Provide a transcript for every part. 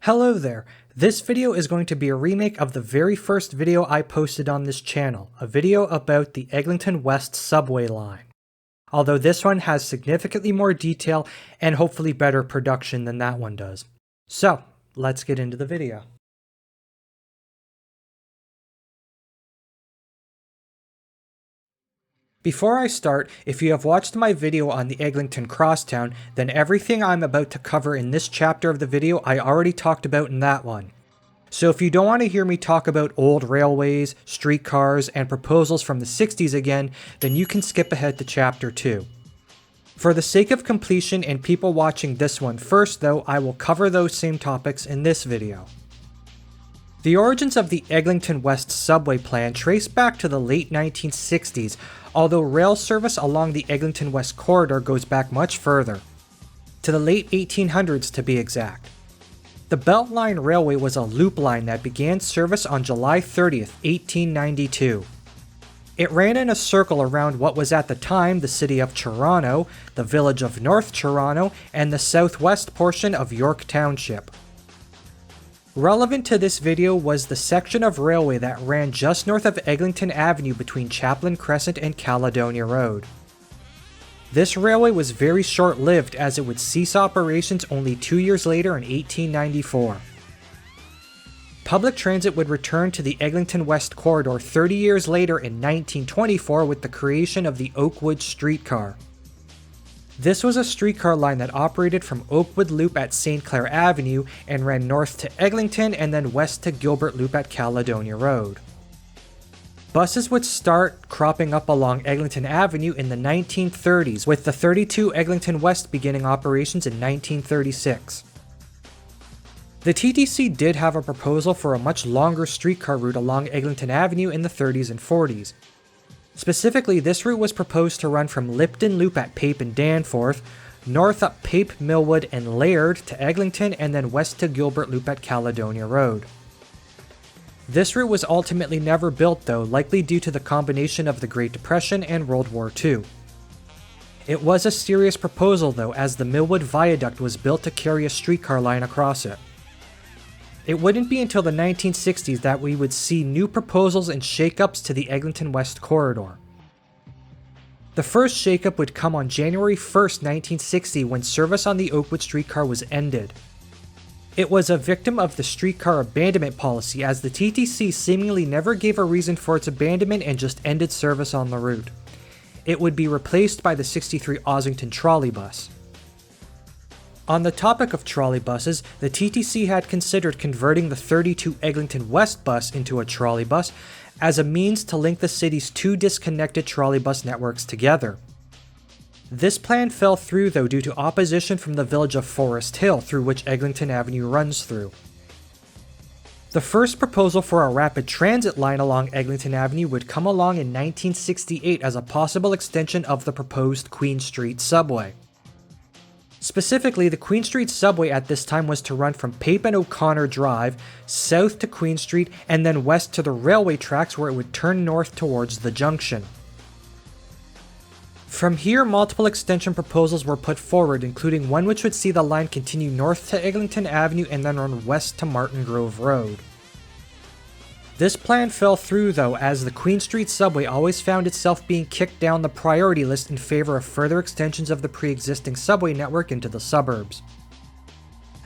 Hello there, this video is going to be a remake of the very first video I posted on this channel, a video about the Egliton West Subway line. Although this one has significantly more detail and hopefully better production than that one does. So, let's get into the video. Before I start, if you have watched my video on the Eglinton Crosstown, then everything I'm about to cover in this chapter of the video I already talked about in that one. So if you don't want to hear me talk about old railways, streetcars, and proposals from the 60s again, then you can skip ahead to chapter 2. For the sake of completion and people watching this one first though, I will cover those same topics in this video. The origins of the Eglinton West Subway plan trace back to the late 1960s, although rail service along the Eglinton West corridor goes back much further, to the late 1800s to be exact. The Belt Line Railway was a loop line that began service on July 30th, 1892. It ran in a circle around what was at the time the city of Toronto, the village of North Toronto, and the southwest portion of York Township. Relevant to this video was the section of railway that ran just north of Eglinton Avenue between Chaplin Crescent and Caledonia Road. This railway was very short-lived as it would cease operations only 2 years later in 1894. Public transit would return to the Eglinton West corridor 30 years later in 1924 with the creation of the Oakwood streetcar. This was a streetcar line that operated from Oakwood Loop at St. Clair Avenue and ran north to Eglinton and then west to Gilbert Loop at Caledonia Road. Buses would start cropping up along Eglinton Avenue in the 1930s, with the 32 Eglinton West beginning operations in 1936. The TTC did have a proposal for a much longer streetcar route along Eglinton Avenue in the 30s and 40s. Specifically, this route was proposed to run from Lipton Loop at Pape and Danforth, north up Pape, Millwood, and Laird to Eglinton, and then west to Gilbert Loop at Caledonia Road. This route was ultimately never built though, likely due to the combination of the Great Depression and World War II. It was a serious proposal though, as the Millwood Viaduct was built to carry a streetcar line across it. It wouldn't be until the 1960s that we would see new proposals and shakeups to the Eglinton West corridor. The first shakeup would come on January 1st, 1960 when service on the Oakwood streetcar was ended. It was a victim of the streetcar abandonment policy as the TTC seemingly never gave a reason for its abandonment and just ended service on the route. It would be replaced by the 63 Ossington trolleybus. On the topic of trolley buses, the TTC had considered converting the 32 Eglinton West bus into a trolleybus as a means to link the city's two disconnected trolleybus networks together. This plan fell through though due to opposition from the village of Forest Hill, through which Eglinton Avenue runs through. The first proposal for a rapid transit line along Eglinton Avenue would come along in 1968 as a possible extension of the proposed Queen Street Subway. Specifically, the Queen Street Subway at this time was to run from Pape and O'Connor Drive, south to Queen Street, and then west to the railway tracks where it would turn north towards the junction. From here, multiple extension proposals were put forward, including one which would see the line continue north to Eglinton Avenue and then run west to Martin Grove Road. This plan fell through though, as the Queen Street Subway always found itself being kicked down the priority list in favor of further extensions of the pre-existing subway network into the suburbs.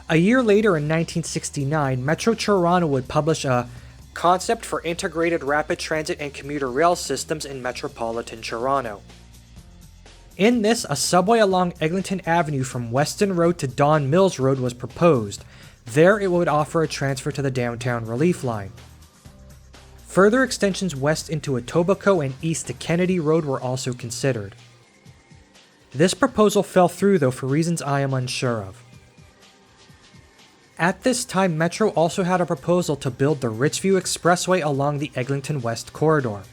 A year later in 1969, Metro Toronto would publish a Concept for Integrated Rapid Transit and Commuter Rail Systems in Metropolitan Toronto. In this, a subway along Eglinton Avenue from Weston Road to Don Mills Road was proposed. There it would offer a transfer to the Downtown Relief Line. Further extensions west into Etobicoke and east to Kennedy Road were also considered. This proposal fell through though for reasons I am unsure of. At this time, Metro also had a proposal to build the Richview Expressway along the Eglinton West corridor.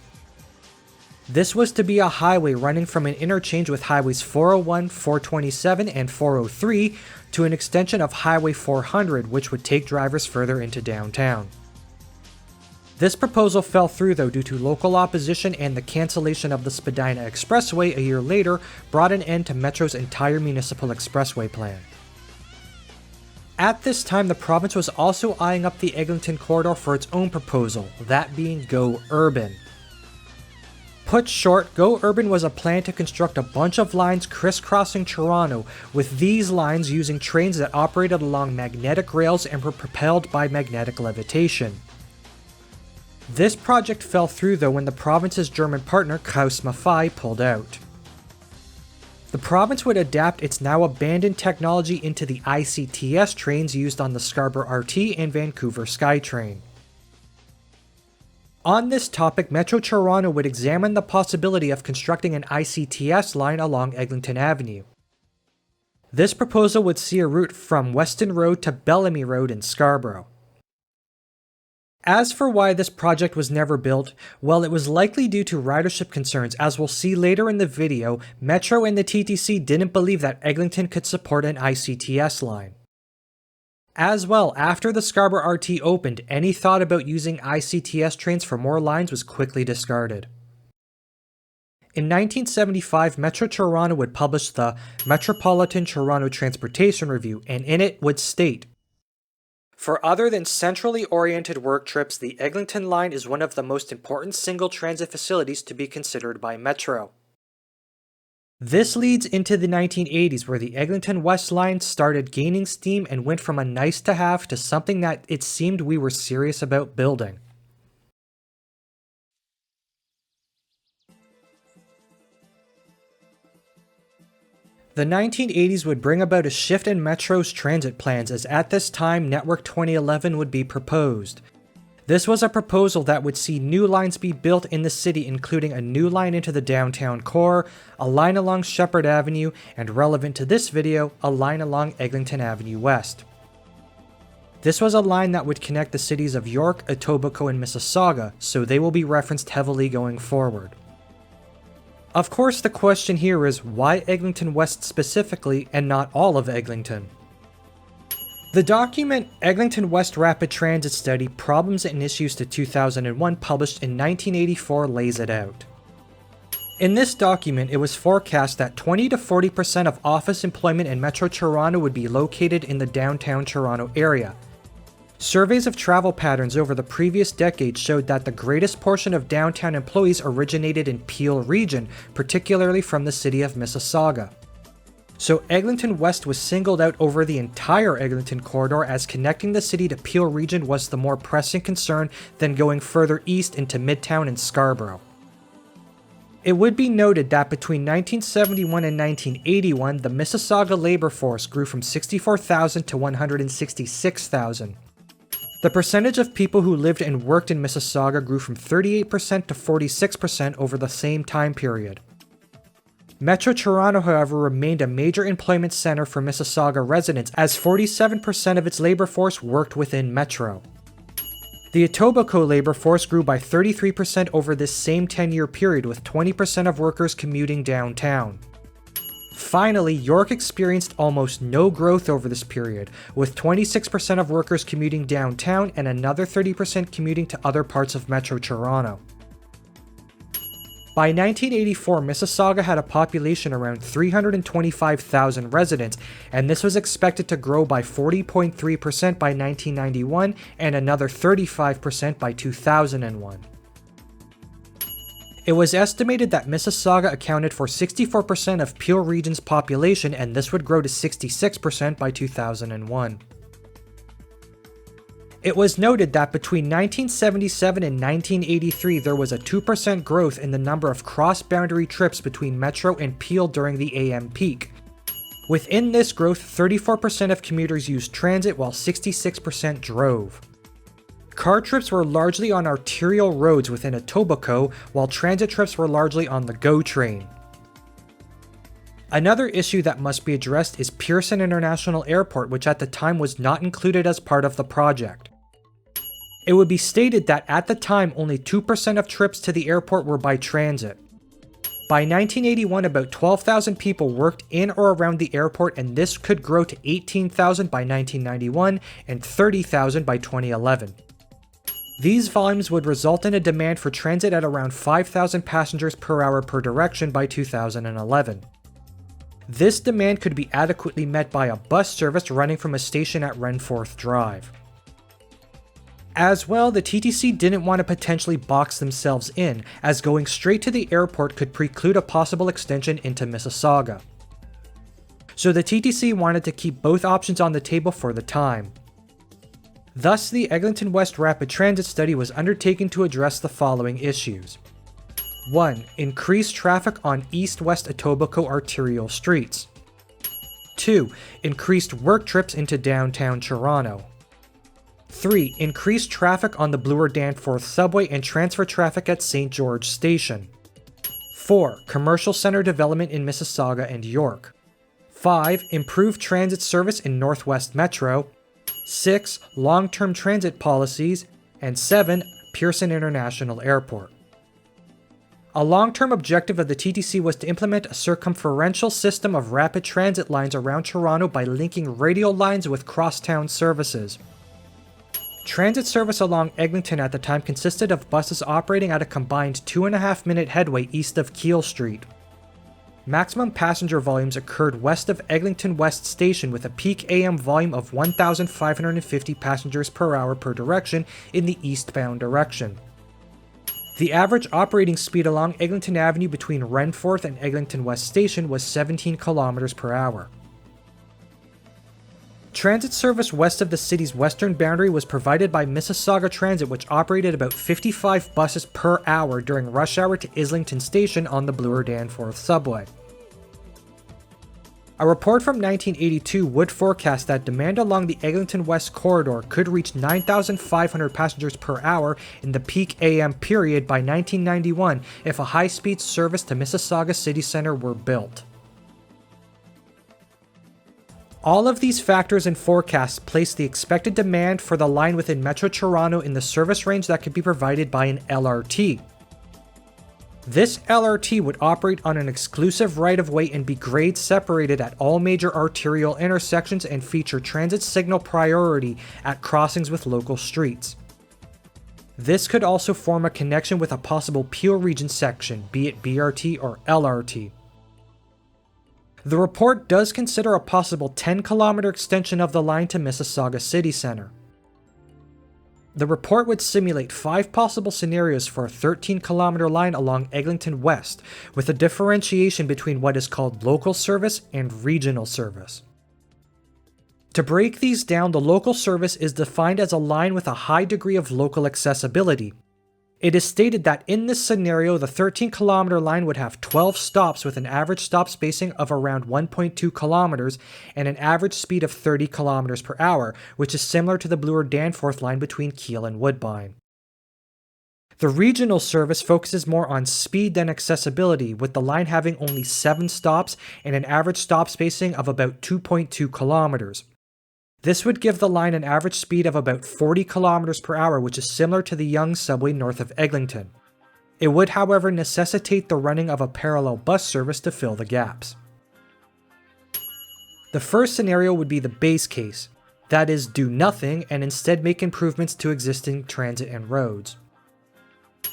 This was to be a highway running from an interchange with Highways 401, 427, and 403 to an extension of Highway 400, which would take drivers further into downtown. This proposal fell through though due to local opposition, and the cancellation of the Spadina Expressway a year later brought an end to Metro's entire municipal expressway plan. At this time, the province was also eyeing up the Eglinton corridor for its own proposal, that being Go Urban. Put short, Go Urban was a plan to construct a bunch of lines crisscrossing Toronto, with these lines using trains that operated along magnetic rails and were propelled by magnetic levitation. This project fell through though when the province's German partner Krauss Maffei pulled out. The province would adapt its now abandoned technology into the ICTS trains used on the Scarborough RT and Vancouver SkyTrain. On this topic, Metro Toronto would examine the possibility of constructing an ICTS line along Eglinton Avenue. This proposal would see a route from Weston Road to Bellamy Road in Scarborough. As for why this project was never built, well, it was likely due to ridership concerns. As we'll see later in the video, Metro and the TTC didn't believe that Eglinton could support an ICTS line. As well, after the Scarborough RT opened, any thought about using ICTS trains for more lines was quickly discarded. In 1975, Metro Toronto would publish the Metropolitan Toronto Transportation Review, and in it would state, "For other than centrally oriented work trips, the Eglinton line is one of the most important single transit facilities to be considered by Metro." This leads into the 1980s, where the Egliton West line started gaining steam and went from a nice to have to something that it seemed we were serious about building. The 1980s would bring about a shift in Metro's transit plans, as at this time Network 2011 would be proposed. This was a proposal that would see new lines be built in the city, including a new line into the downtown core, a line along Shepherd Avenue, and relevant to this video, a line along Eglinton Avenue West. This was a line that would connect the cities of York, Etobicoke, and Mississauga, so they will be referenced heavily going forward. Of course, the question here is, why Egliton West specifically, and not all of Eglinton? The document Egliton West Rapid Transit Study, Problems and Issues to 2001, published in 1984, lays it out. In this document, it was forecast that 20 to 40% of office employment in Metro Toronto would be located in the downtown Toronto area. Surveys of travel patterns over the previous decade showed that the greatest portion of downtown employees originated in Peel region, particularly from the city of Mississauga. So Eglinton West was singled out over the entire Eglinton corridor, as connecting the city to Peel region was the more pressing concern than going further east into Midtown and Scarborough. It would be noted that between 1971 and 1981, the Mississauga labor force grew from 64,000 to 166,000. The percentage of people who lived and worked in Mississauga grew from 38% to 46% over the same time period. Metro Toronto, however, remained a major employment center for Mississauga residents, as 47% of its labor force worked within Metro. The Etobicoke labor force grew by 33% over this same 10-year period, with 20% of workers commuting downtown. Finally, York experienced almost no growth over this period, with 26% of workers commuting downtown and another 30% commuting to other parts of Metro Toronto. By 1984, Mississauga had a population around 325,000 residents, and this was expected to grow by 40.3% by 1991 and another 35% by 2001. It was estimated that Mississauga accounted for 64% of Peel region's population, and this would grow to 66% by 2001. It was noted that between 1977 and 1983 there was a 2% growth in the number of cross-boundary trips between Metro and Peel during the AM peak. Within this growth, 34% of commuters used transit while 66% drove. Car trips were largely on arterial roads within Etobicoke, while transit trips were largely on the GO train. Another issue that must be addressed is Pearson International Airport, which at the time was not included as part of the project. It would be stated that at the time only 2% of trips to the airport were by transit. By 1981, about 12,000 people worked in or around the airport, and this could grow to 18,000 by 1991 and 30,000 by 2011. These volumes would result in a demand for transit at around 5,000 passengers per hour per direction by 2011. This demand could be adequately met by a bus service running from a station at Renforth Drive. As well, the TTC didn't want to potentially box themselves in, as going straight to the airport could preclude a possible extension into Mississauga. So the TTC wanted to keep both options on the table for the time. Thus, the Eglinton West Rapid Transit Study was undertaken to address the following issues. 1. Increase traffic on east-west Etobicoke arterial streets. 2. Increased work trips into downtown Toronto. 3. Increase traffic on the Bloor-Danforth Subway and transfer traffic at St. George Station. 4. Commercial center development in Mississauga and York. 5. Improve transit service in Northwest Metro. 6. Long-term transit policies. And 7. Pearson International Airport. A long-term objective of the TTC was to implement a circumferential system of rapid transit lines around Toronto by linking radial lines with crosstown services. Transit service along Eglinton at the time consisted of buses operating at a combined 2.5-minute headway east of Keele Street. Maximum passenger volumes occurred west of Egliton West Station with a peak AM volume of 1,550 passengers per hour per direction in the eastbound direction. The average operating speed along Eglinton Avenue between Renforth and Eglinton West Station was 17 km per hour. Transit service west of the city's western boundary was provided by Mississauga Transit, which operated about 55 buses per hour during rush hour to Islington Station on the Bloor-Danforth Subway. A report from 1982 would forecast that demand along the Eglinton West corridor could reach 9,500 passengers per hour in the peak AM period by 1991 if a high-speed service to Mississauga City Centre were built. All of these factors and forecasts place the expected demand for the line within Metro Toronto in the service range that could be provided by an LRT. This LRT would operate on an exclusive right-of-way and be grade separated at all major arterial intersections and feature transit signal priority at crossings with local streets. This could also form a connection with a possible Peel Region section, be it BRT or LRT. The report does consider a possible 10-kilometer extension of the line to Mississauga City Centre. The report would simulate 5 possible scenarios for a 13-kilometer line along Eglinton West, with a differentiation between what is called local service and regional service. To break these down, the local service is defined as a line with a high degree of local accessibility. It is stated that in this scenario, the 13-kilometer line would have 12 stops with an average stop spacing of around 1.2 kilometers and an average speed of 30 kilometers per hour, which is similar to the Bloor-Danforth line between Keele and Woodbine. The regional service focuses more on speed than accessibility, with the line having only 7 stops and an average stop spacing of about 2.2 kilometers. This would give the line an average speed of about 40 km per hour, which is similar to the Yonge subway north of Eglinton. It would, however, necessitate the running of a parallel bus service to fill the gaps. The first scenario would be the base case, that is, do nothing and instead make improvements to existing transit and roads.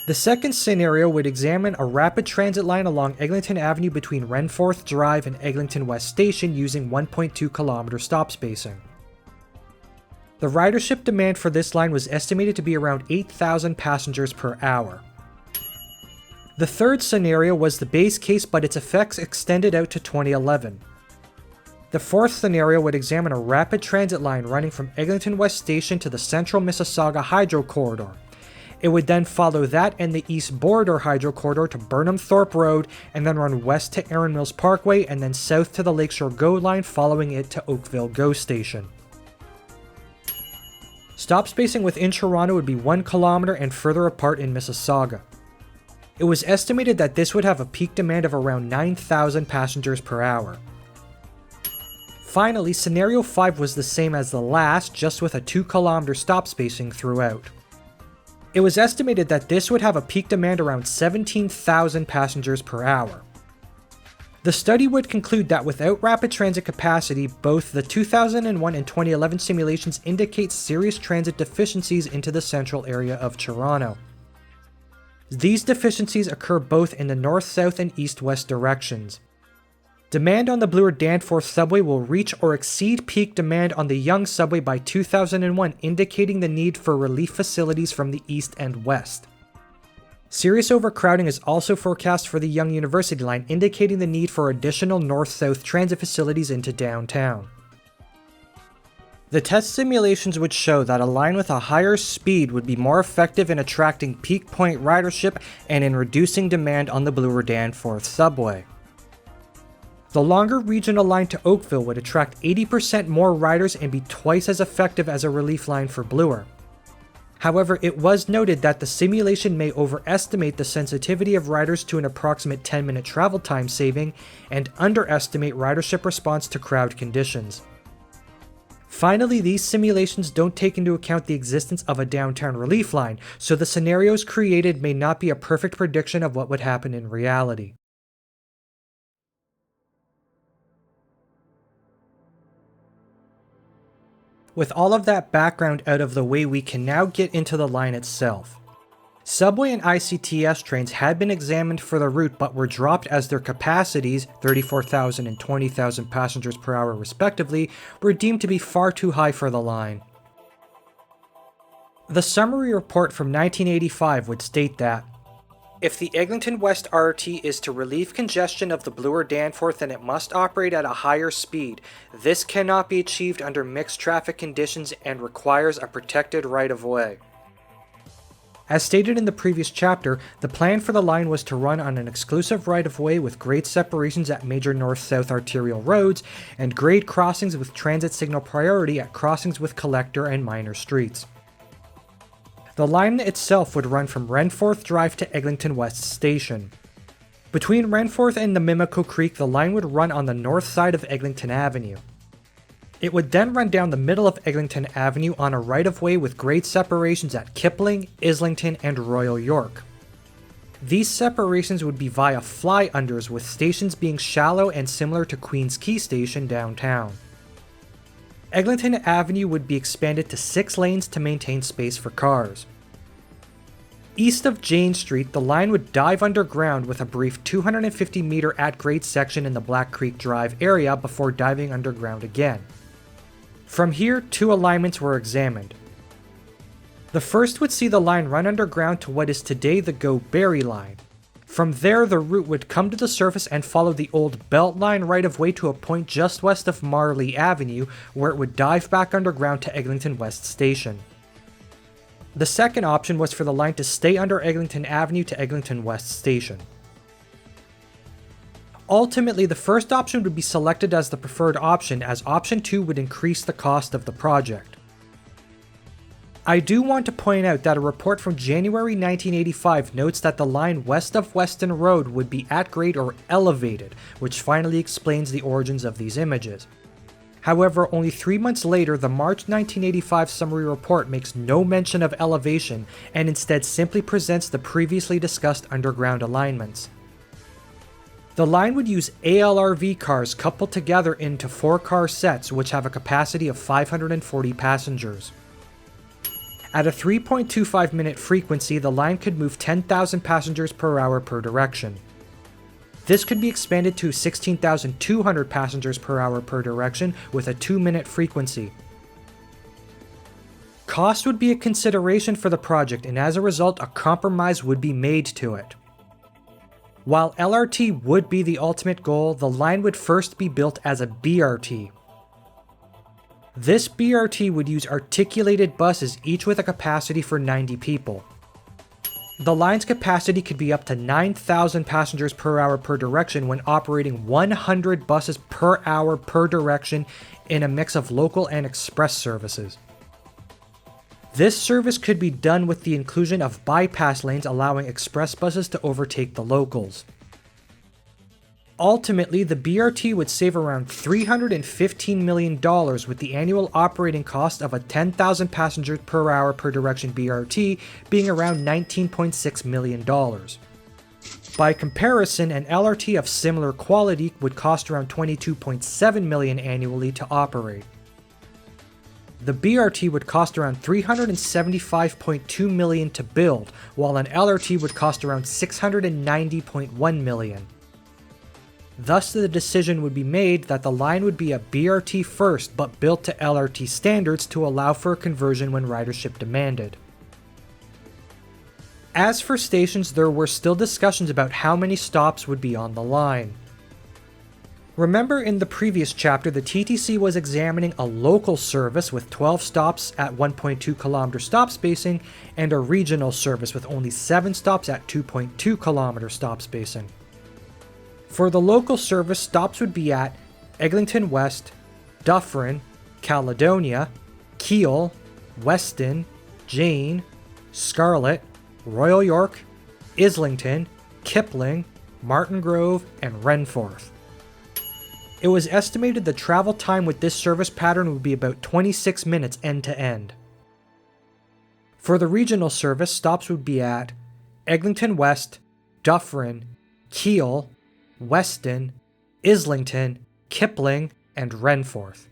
The second scenario would examine a rapid transit line along Eglinton Avenue between Renforth Drive and Eglinton West Station using 1.2 km stop spacing. The ridership demand for this line was estimated to be around 8,000 passengers per hour. The third scenario was the base case, but its effects extended out to 2011. The fourth scenario would examine a rapid transit line running from Eglinton West Station to the Central Mississauga Hydro Corridor. It would then follow that and the East Border Hydro Corridor to Burnham Thorpe Road and then run west to Erin Mills Parkway and then south to the Lakeshore GO line, following it to Oakville GO Station. Stop spacing within Toronto would be 1 kilometer and further apart in Mississauga. It was estimated that this would have a peak demand of around 9,000 passengers per hour. Finally, Scenario 5 was the same as the last, just with a 2 kilometer stop spacing throughout. It was estimated that this would have a peak demand around 17,000 passengers per hour. The study would conclude that without rapid transit capacity, both the 2001 and 2011 simulations indicate serious transit deficiencies into the central area of Toronto. These deficiencies occur both in the north-south and east-west directions. Demand on the Bloor-Danforth subway will reach or exceed peak demand on the Yonge subway by 2001, indicating the need for relief facilities from the east and west. Serious overcrowding is also forecast for the Yonge University line, indicating the need for additional north-south transit facilities into downtown. The test simulations would show that a line with a higher speed would be more effective in attracting peak point ridership and in reducing demand on the Bloor-Danforth subway. The longer regional line to Oakville would attract 80% more riders and be twice as effective as a relief line for Bloor. However, it was noted that the simulation may overestimate the sensitivity of riders to an approximate 10-minute travel time saving and underestimate ridership response to crowd conditions. Finally, these simulations don't take into account the existence of a downtown relief line, so the scenarios created may not be a perfect prediction of what would happen in reality. With all of that background out of the way, we can now get into the line itself. Subway and ICTS trains had been examined for the route but were dropped as their capacities, 34,000 and 20,000 passengers per hour respectively, were deemed to be far too high for the line. The summary report from 1985 would state that, if the Egliton West RT is to relieve congestion of the Bloor-Danforth, then it must operate at a higher speed. This cannot be achieved under mixed traffic conditions and requires a protected right-of-way. As stated in the previous chapter, the plan for the line was to run on an exclusive right-of-way with grade separations at major north-south arterial roads and grade crossings with transit signal priority at crossings with collector and minor streets. The line itself would run from Renforth Drive to Egliton West Station. Between Renforth and the Mimico Creek, the line would run on the north side of Eglinton Avenue. It would then run down the middle of Eglinton Avenue on a right-of-way with grade separations at Kipling, Islington, and Royal York. These separations would be via fly-unders, with stations being shallow and similar to Queen's Quay Station downtown. Eglinton Avenue would be expanded to 6 lanes to maintain space for cars. East of Jane Street, the line would dive underground with a brief 250-meter at-grade section in the Black Creek Drive area before diving underground again. From here, 2 alignments were examined. The first would see the line run underground to what is today the Go Barrie line. From there, the route would come to the surface and follow the old Belt line right-of-way to a point just west of Marley Avenue, where it would dive back underground to Eglinton West Station. The second option was for the line to stay under Eglinton Avenue to Eglinton West Station. Ultimately, the first option would be selected as the preferred option, as option 2 would increase the cost of the project. I do want to point out that a report from January 1985 notes that the line west of Weston Road would be at grade or elevated, which finally explains the origins of these images. However, only 3 months later, the March 1985 summary report makes no mention of elevation and instead simply presents the previously discussed underground alignments. The line would use ALRV cars coupled together into 4-car sets, which have a capacity of 540 passengers. At a 3.25-minute frequency, the line could move 10,000 passengers per hour per direction. This could be expanded to 16,200 passengers per hour per direction with a 2-minute frequency. Cost would be a consideration for the project, and as a result, a compromise would be made to it. While LRT would be the ultimate goal, the line would first be built as a BRT. This BRT would use articulated buses, each with a capacity for 90 people. The line's capacity could be up to 9,000 passengers per hour per direction when operating 100 buses per hour per direction in a mix of local and express services. This service could be done with the inclusion of bypass lanes allowing express buses to overtake the locals. Ultimately, the BRT would save around $315 million with the annual operating cost of a 10,000 passengers per hour per direction BRT being around $19.6 million. By comparison, an LRT of similar quality would cost around $22.7 million annually to operate. The BRT would cost around $375.2 million to build, while an LRT would cost around $690.1 million. Thus, the decision would be made that the line would be a BRT first, but built to LRT standards to allow for a conversion when ridership demanded. As for stations, there were still discussions about how many stops would be on the line. Remember in the previous chapter, the TTC was examining a local service with 12 stops at 1.2 km stop spacing and a regional service with only 7 stops at 2.2 km stop spacing. For the local service, stops would be at Egliton West, Dufferin, Caledonia, Keele, Weston, Jane, Scarlett, Royal York, Islington, Kipling, Martin Grove, and Renforth. It was estimated the travel time with this service pattern would be about 26 minutes end to end. For the regional service, stops would be at Eglinton West, Dufferin, Keele, Weston, Islington, Kipling, and Renforth.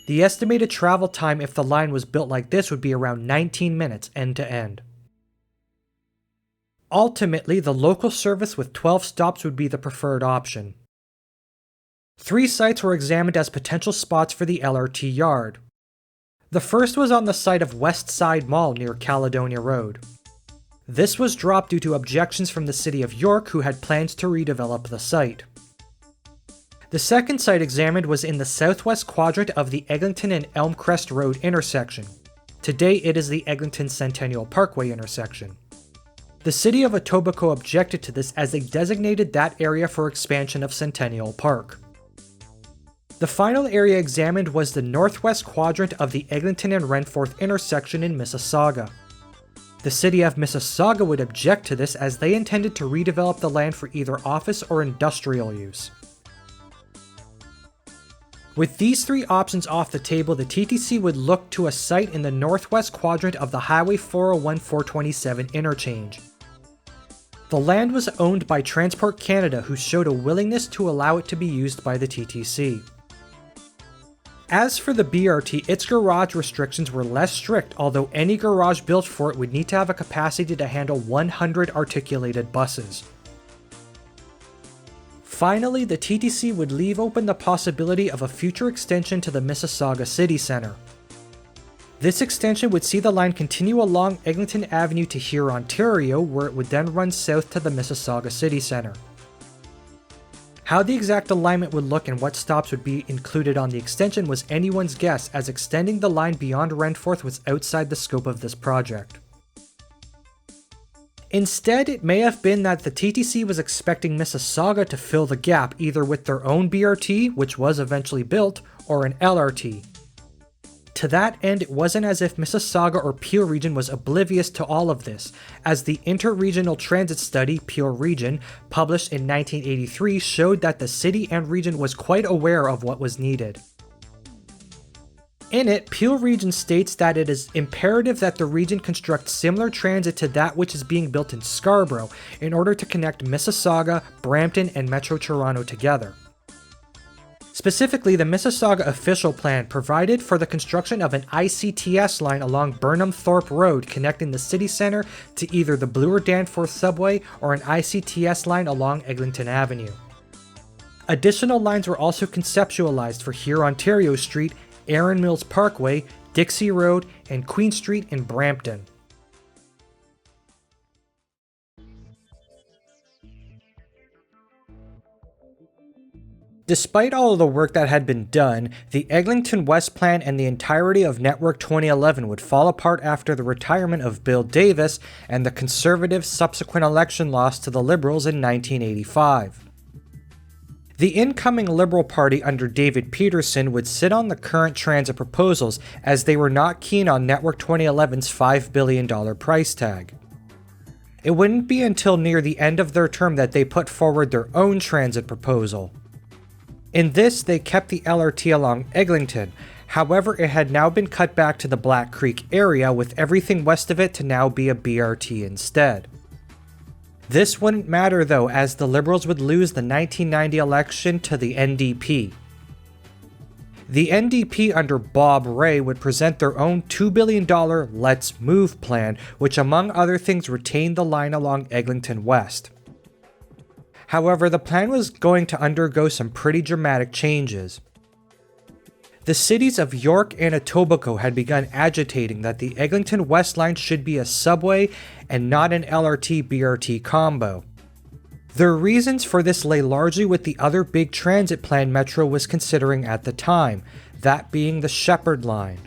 The estimated travel time if the line was built like this would be around 19 minutes end to end. Ultimately, the local service with 12 stops would be the preferred option. 3 sites were examined as potential spots for the LRT yard. The first was on the site of West Side Mall near Caledonia Road. This was dropped due to objections from the City of York, who had plans to redevelop the site. The second site examined was in the southwest quadrant of the Eglinton and Elmcrest Road intersection. Today it is the Eglinton Centennial Parkway intersection. The City of Etobicoke objected to this as they designated that area for expansion of Centennial Park. The final area examined was the northwest quadrant of the Eglinton and Renforth intersection in Mississauga. The City of Mississauga would object to this as they intended to redevelop the land for either office or industrial use. With these 3 options off the table, the TTC would look to a site in the northwest quadrant of the Highway 401-427 interchange. The land was owned by Transport Canada, who showed a willingness to allow it to be used by the TTC. As for the BRT, its garage restrictions were less strict, although any garage built for it would need to have a capacity to handle 100 articulated buses. Finally, the TTC would leave open the possibility of a future extension to the Mississauga City Centre. This extension would see the line continue along Eglinton Avenue to Here, Ontario, where it would then run south to the Mississauga City Centre. How the exact alignment would look and what stops would be included on the extension was anyone's guess, as extending the line beyond Renforth was outside the scope of this project. Instead, it may have been that the TTC was expecting Mississauga to fill the gap either with their own BRT, which was eventually built, or an LRT. To that end, it wasn't as if Mississauga or Peel Region was oblivious to all of this, as the Interregional Transit Study, Peel Region, published in 1983 showed that the city and region was quite aware of what was needed. In it, Peel Region states that it is imperative that the region construct similar transit to that which is being built in Scarborough in order to connect Mississauga, Brampton, and Metro Toronto together. Specifically, the Mississauga official plan provided for the construction of an ICTS line along Burnham Thorpe Road connecting the city centre to either the Bloor Danforth Subway or an ICTS line along Eglinton Avenue. Additional lines were also conceptualized for Here, Ontario Street, Erin Mills Parkway, Dixie Road, and Queen Street in Brampton. Despite all of the work that had been done, the Eglinton West Plan and the entirety of Network 2011 would fall apart after the retirement of Bill Davis and the Conservatives' subsequent election loss to the Liberals in 1985. The incoming Liberal Party under David Peterson would sit on the current transit proposals as they were not keen on Network 2011's $5 billion price tag. It wouldn't be until near the end of their term that they put forward their own transit proposal. In this, they kept the LRT along Eglinton, however it had now been cut back to the Black Creek area, with everything west of it to now be a BRT instead. This wouldn't matter though, as the Liberals would lose the 1990 election to the NDP. The NDP under Bob Rae would present their own $2 billion Let's Move plan, which among other things retained the line along Eglinton West. However, the plan was going to undergo some pretty dramatic changes. The cities of York and Etobicoke had begun agitating that the Eglinton West Line should be a subway and not an LRT-BRT combo. Their reasons for this lay largely with the other big transit plan Metro was considering at the time, that being the Shepherd Line.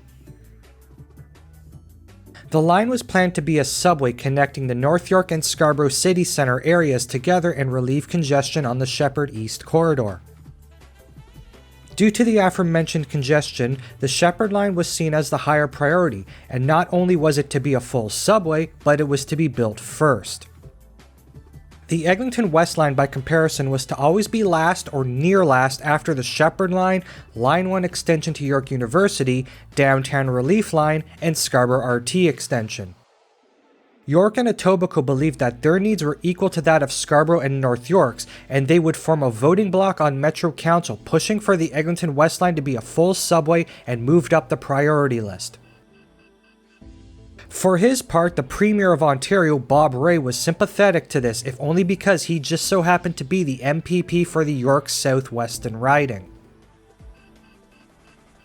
The line was planned to be a subway connecting the North York and Scarborough city centre areas together and relieve congestion on the Shepherd East corridor. Due to the aforementioned congestion, the Shepherd Line was seen as the higher priority, and not only was it to be a full subway, but it was to be built first. The Eglinton West Line, by comparison, was to always be last or near last after the Shepherd Line, Line 1 extension to York University, Downtown Relief Line, and Scarborough RT extension. York and Etobicoke believed that their needs were equal to that of Scarborough and North York's, and they would form a voting bloc on Metro Council, pushing for the Eglinton West Line to be a full subway and moved up the priority list. For his part, the Premier of Ontario, Bob Rae, was sympathetic to this, if only because he just so happened to be the MPP for the York South-Weston riding.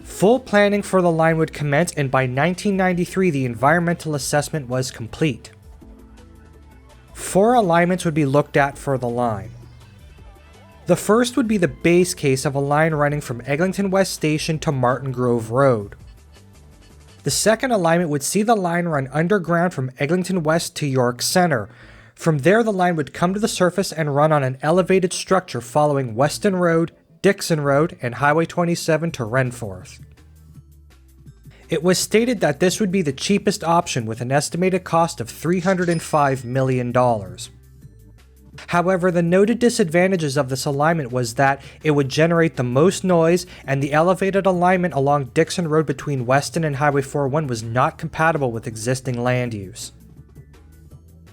Full planning for the line would commence, and by 1993 the environmental assessment was complete. 4 alignments would be looked at for the line. The first would be the base case of a line running from Eglinton West Station to Martin Grove Road. The second alignment would see the line run underground from Eglinton West to York Centre. From there the line would come to the surface and run on an elevated structure following Weston Road, Dixon Road, and Highway 27 to Renforth. It was stated that this would be the cheapest option with an estimated cost of $305 million. However, the noted disadvantages of this alignment was that it would generate the most noise, and the elevated alignment along Dixon Road between Weston and Highway 401 was not compatible with existing land use.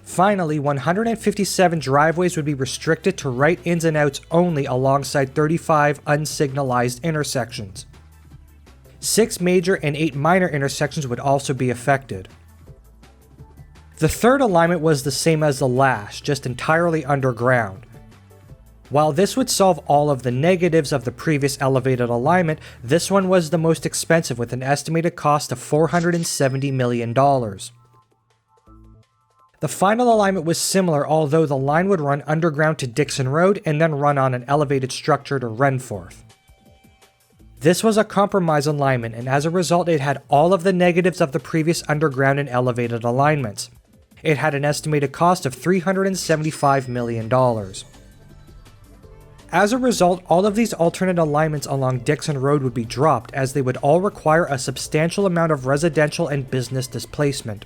Finally, 157 driveways would be restricted to right ins and outs only alongside 35 unsignalized intersections. 6 major and 8 minor intersections would also be affected. The third alignment was the same as the last, just entirely underground. While this would solve all of the negatives of the previous elevated alignment, this one was the most expensive with an estimated cost of $470 million. The final alignment was similar, although the line would run underground to Dixon Road and then run on an elevated structure to Renforth. This was a compromise alignment, and as a result it had all of the negatives of the previous underground and elevated alignments. It had an estimated cost of $375 million. As a result, all of these alternate alignments along Dixon Road would be dropped, as they would all require a substantial amount of residential and business displacement.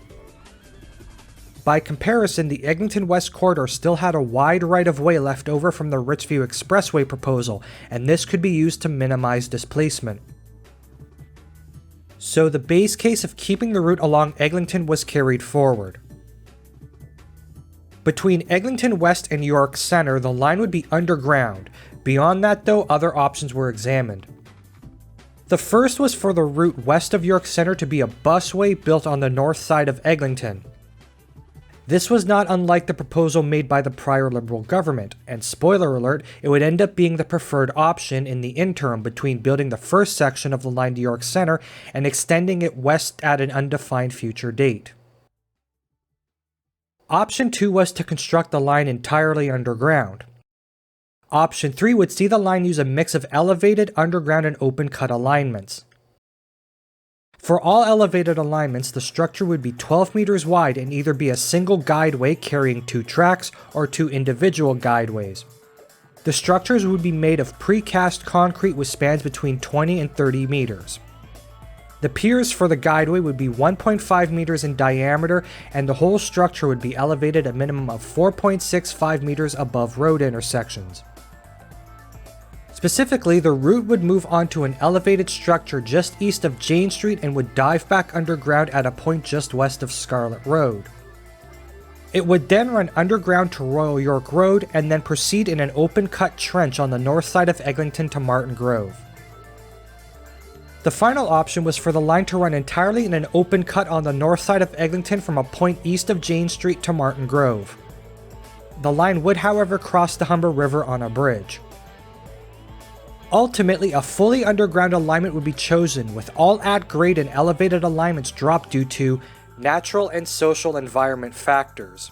By comparison, the Eglinton West Corridor still had a wide right-of-way left over from the Richview Expressway proposal, and this could be used to minimize displacement. So the base case of keeping the route along Eglinton was carried forward. Between Eglinton West and York Centre, the line would be underground. Beyond that though, other options were examined. The first was for the route west of York Centre to be a busway built on the north side of Eglinton. This was not unlike the proposal made by the prior Liberal government, and spoiler alert, it would end up being the preferred option in the interim between building the first section of the line to York Centre and extending it west at an undefined future date. Option 2 was to construct the line entirely underground. Option 3 would see the line use a mix of elevated, underground, and open-cut alignments. For all elevated alignments, the structure would be 12 meters wide and either be a single guideway carrying 2 tracks or 2 individual guideways. The structures would be made of precast concrete with spans between 20 and 30 meters. The piers for the guideway would be 1.5 meters in diameter, and the whole structure would be elevated a minimum of 4.65 meters above road intersections. Specifically, the route would move onto an elevated structure just east of Jane Street and would dive back underground at a point just west of Scarlett Road. It would then run underground to Royal York Road and then proceed in an open-cut trench on the north side of Eglinton to Martin Grove. The final option was for the line to run entirely in an open cut on the north side of Eglinton from a point east of Jane Street to Martin Grove. The line would, however, cross the Humber River on a bridge. Ultimately, a fully underground alignment would be chosen, with all at-grade and elevated alignments dropped due to natural and social environment factors.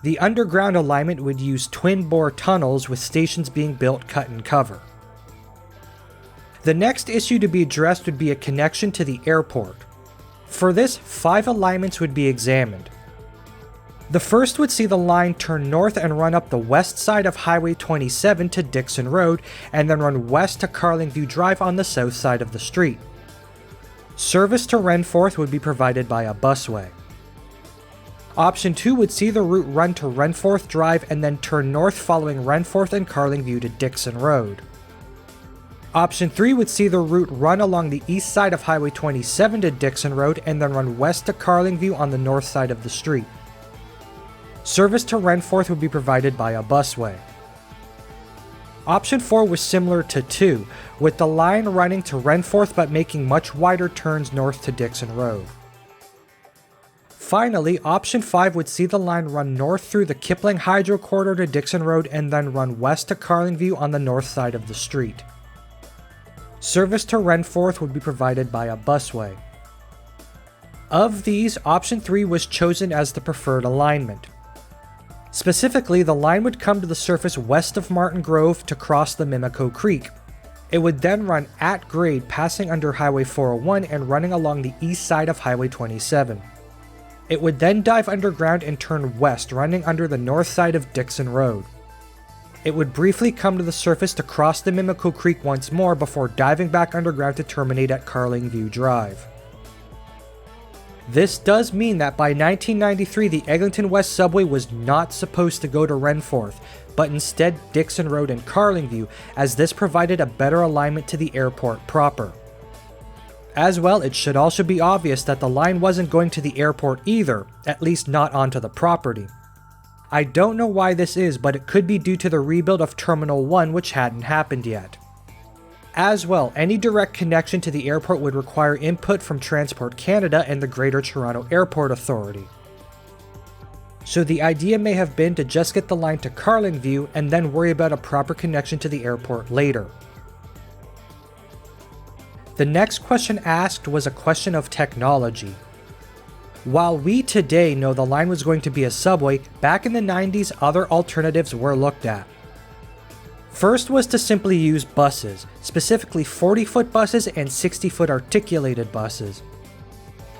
The underground alignment would use twin-bore tunnels, with stations being built cut and cover. The next issue to be addressed would be a connection to the airport. For this, 5 alignments would be examined. The first would see the line turn north and run up the west side of Highway 27 to Dixon Road, and then run west to Carlingview Drive on the south side of the street. Service to Renforth would be provided by a busway. Option 2 would see the route run to Renforth Drive and then turn north following Renforth and Carlingview to Dixon Road. Option 3 would see the route run along the east side of Highway 27 to Dixon Road and then run west to Carlingview on the north side of the street. Service to Renforth would be provided by a busway. Option 4 was similar to 2, with the line running to Renforth but making much wider turns north to Dixon Road. Finally, Option 5 would see the line run north through the Kipling Hydro Corridor to Dixon Road and then run west to Carlingview on the north side of the street. Service to Renforth would be provided by a busway. Of these, Option 3 was chosen as the preferred alignment. Specifically, the line would come to the surface west of Martin Grove to cross the Mimico Creek. It would then run at grade, passing under Highway 401 and running along the east side of Highway 27. It would then dive underground and turn west, running under the north side of Dixon Road. It would briefly come to the surface to cross the Mimico Creek once more before diving back underground to terminate at Carlingview Drive. This does mean that by 1993 the Egliton West Subway was not supposed to go to Renforth, but instead Dixon Road and Carlingview, as this provided a better alignment to the airport proper. As well, it should also be obvious that the line wasn't going to the airport either, at least not onto the property. I don't know why this is, but it could be due to the rebuild of Terminal 1, which hadn't happened yet. As well, any direct connection to the airport would require input from Transport Canada and the Greater Toronto Airport Authority. So the idea may have been to just get the line to Carlingview and then worry about a proper connection to the airport later. The next question asked was a question of technology. While we today know the line was going to be a subway, back in the 90s other alternatives were looked at. First was to simply use buses, specifically 40-foot buses and 60-foot articulated buses.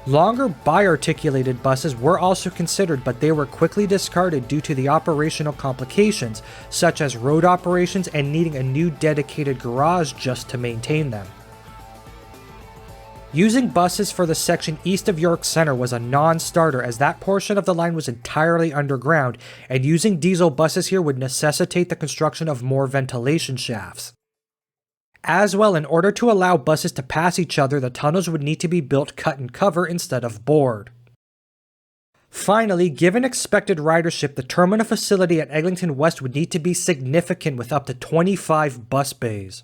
Longer bi-articulated buses were also considered, but they were quickly discarded due to the operational complications, such as road operations and needing a new dedicated garage just to maintain them. Using buses for the section east of York Centre was a non-starter, as that portion of the line was entirely underground, and using diesel buses here would necessitate the construction of more ventilation shafts. As well, in order to allow buses to pass each other, the tunnels would need to be built cut and cover instead of bored. Finally, given expected ridership, the terminal facility at Eglinton West would need to be significant, with up to 25 bus bays.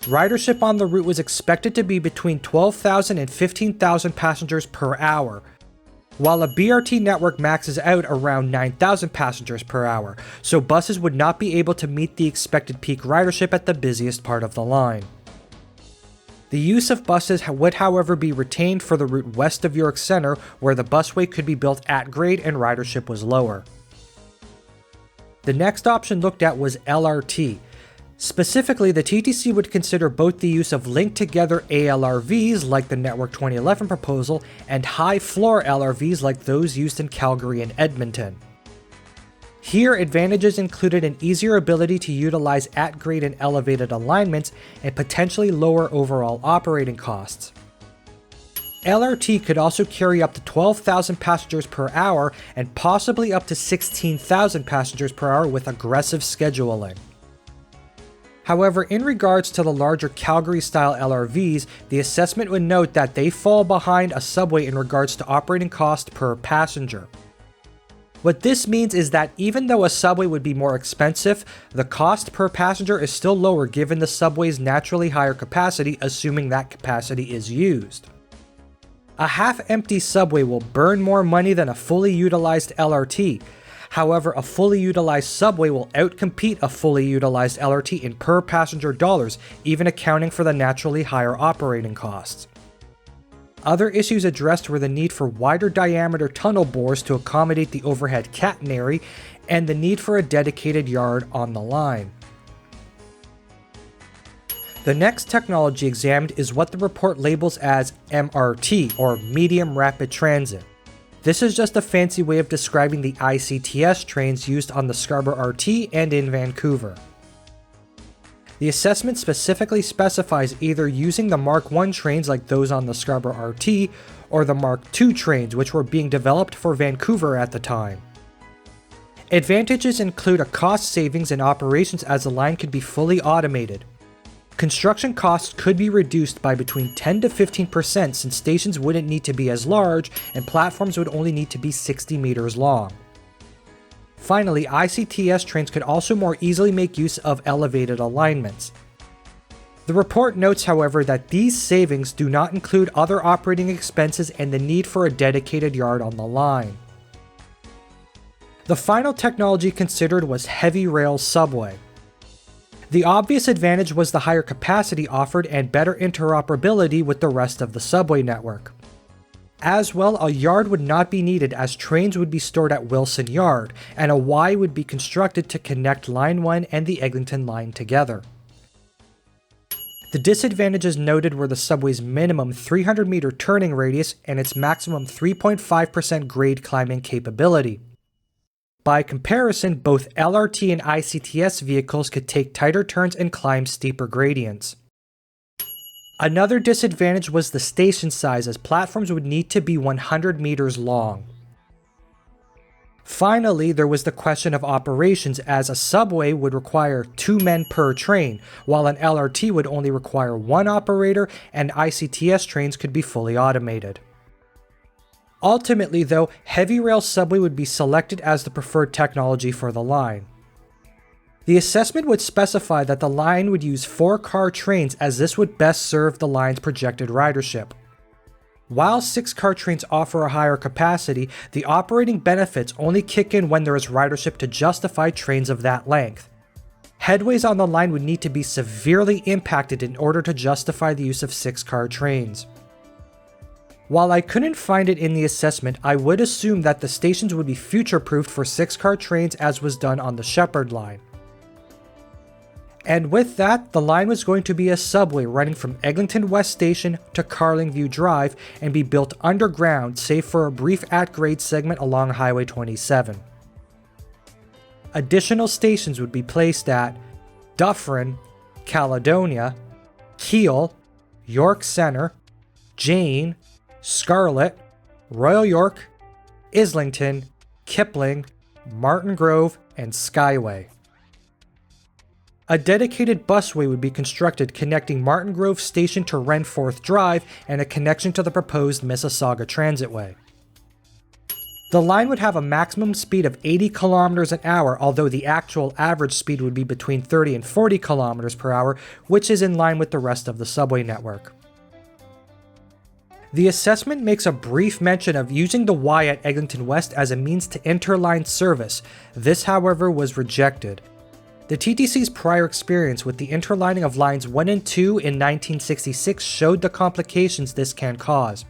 Ridership on the route was expected to be between 12,000 and 15,000 passengers per hour, while a BRT network maxes out around 9,000 passengers per hour, so buses would not be able to meet the expected peak ridership at the busiest part of the line. The use of buses would, however, be retained for the route west of York Centre, where the busway could be built at grade and ridership was lower. The next option looked at was LRT. Specifically, the TTC would consider both the use of linked-together ALRVs like the Network 2011 proposal and high-floor LRVs like those used in Calgary and Edmonton. Here, advantages included an easier ability to utilize at-grade and elevated alignments and potentially lower overall operating costs. LRT could also carry up to 12,000 passengers per hour and possibly up to 16,000 passengers per hour with aggressive scheduling. However, in regards to the larger Calgary-style LRVs, the assessment would note that they fall behind a subway in regards to operating cost per passenger. What this means is that even though a subway would be more expensive, the cost per passenger is still lower given the subway's naturally higher capacity, assuming that capacity is used. A half-empty subway will burn more money than a fully utilized LRT. However, a fully utilized subway will outcompete a fully utilized LRT in per passenger dollars, even accounting for the naturally higher operating costs. Other issues addressed were the need for wider diameter tunnel bores to accommodate the overhead catenary and the need for a dedicated yard on the line. The next technology examined is what the report labels as MRT, or Medium Rapid Transit. This is just a fancy way of describing the ICTS trains used on the Scarborough RT and in Vancouver. The assessment specifically specifies either using the Mark I trains like those on the Scarborough RT, or the Mark II trains which were being developed for Vancouver at the time. Advantages include a cost savings in operations as the line could be fully automated. Construction costs could be reduced by between 10 to 15% since stations wouldn't need to be as large and platforms would only need to be 60 meters long. Finally, ICTS trains could also more easily make use of elevated alignments. The report notes, however, that these savings do not include other operating expenses and the need for a dedicated yard on the line. The final technology considered was heavy rail subway. The obvious advantage was the higher capacity offered and better interoperability with the rest of the subway network. As well, a yard would not be needed as trains would be stored at Wilson Yard, and a Y would be constructed to connect Line 1 and the Eglinton line together. The disadvantages noted were the subway's minimum 300-meter turning radius and its maximum 3.5% grade climbing capability. By comparison, both LRT and ICTS vehicles could take tighter turns and climb steeper gradients. Another disadvantage was the station size, as platforms would need to be 100 meters long. Finally, there was the question of operations, as a subway would require 2 men per train, while an LRT would only require 1 operator and ICTS trains could be fully automated. Ultimately, though, heavy rail subway would be selected as the preferred technology for the line. The assessment would specify that the line would use 4-car trains as this would best serve the line's projected ridership. While 6-car trains offer a higher capacity, the operating benefits only kick in when there is ridership to justify trains of that length. Headways on the line would need to be severely impacted in order to justify the use of 6-car trains. While I couldn't find it in the assessment, I would assume that the stations would be future-proofed for 6-car trains as was done on the Shepherd line. And with that, the line was going to be a subway running from Egliton West Station to Carlingview Drive and be built underground save for a brief at-grade segment along Highway 27. Additional stations would be placed at Dufferin, Caledonia, Keele, York Centre, Jane, Scarlett, Royal York, Islington, Kipling, Martin Grove, and Skyway. A dedicated busway would be constructed connecting Martin Grove Station to Renforth Drive and a connection to the proposed Mississauga Transitway. The line would have a maximum speed of 80 km an hour, although the actual average speed would be between 30 and 40 km per hour, which is in line with the rest of the subway network. The assessment makes a brief mention of using the Y at Egliton West as a means to interline service. This, however, was rejected. The TTC's prior experience with the interlining of lines 1 and 2 in 1966 showed the complications this can cause.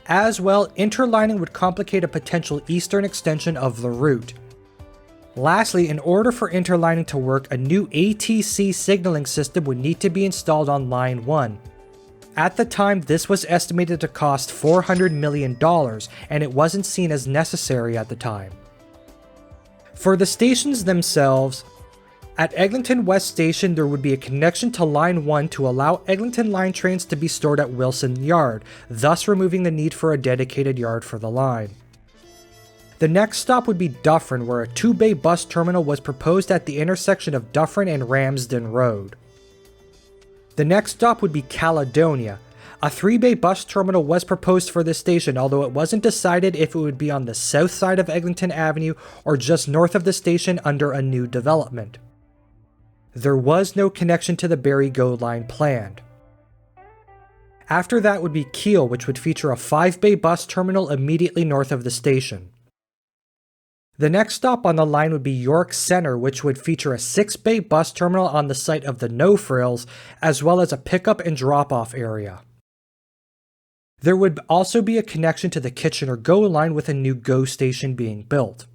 As well, interlining would complicate a potential eastern extension of the route. Lastly, in order for interlining to work, a new ATC signaling system would need to be installed on Line 1. At the time, this was estimated to cost $400 million, and it wasn't seen as necessary at the time. For the stations themselves, at Eglinton West Station there would be a connection to Line 1 to allow Eglinton line trains to be stored at Wilson Yard, thus removing the need for a dedicated yard for the line. The next stop would be Dufferin, where a 2-bay bus terminal was proposed at the intersection of Dufferin and Ramsden Road. The next stop would be Caledonia. A 3-bay bus terminal was proposed for this station, although it wasn't decided if it would be on the south side of Eglinton Avenue or just north of the station under a new development. There was no connection to the Barry Go line planned. After that would be Kiel, which would feature a 5-bay bus terminal immediately north of the station. The next stop on the line would be York Centre, which would feature a 6-bay bus terminal on the site of the No Frills, as well as a pickup and drop-off area. There would also be a connection to the Kitchener GO line with a new GO station being built.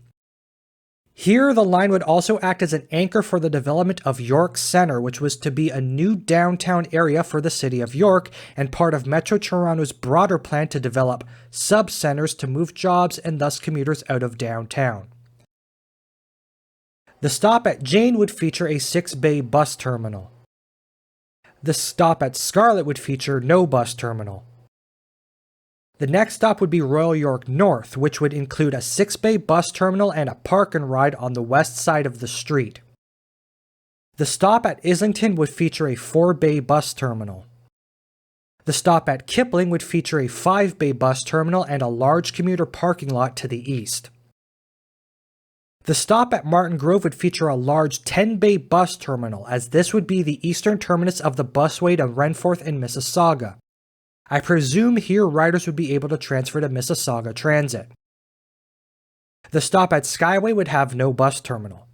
Here, the line would also act as an anchor for the development of York Centre, which was to be a new downtown area for the city of York and part of Metro Toronto's broader plan to develop sub-centres to move jobs and thus commuters out of downtown. The stop at Jane would feature a 6-bay bus terminal. The stop at Scarlet would feature no bus terminal. The next stop would be Royal York North, which would include a 6-bay bus terminal and a park and ride on the west side of the street. The stop at Islington would feature a 4-bay bus terminal. The stop at Kipling would feature a 5-bay bus terminal and a large commuter parking lot to the east. The stop at Martin Grove would feature a large 10-bay bus terminal, as this would be the eastern terminus of the busway to Renforth and Mississauga. I presume here riders would be able to transfer to Mississauga Transit. The stop at Skyway would have no bus terminal.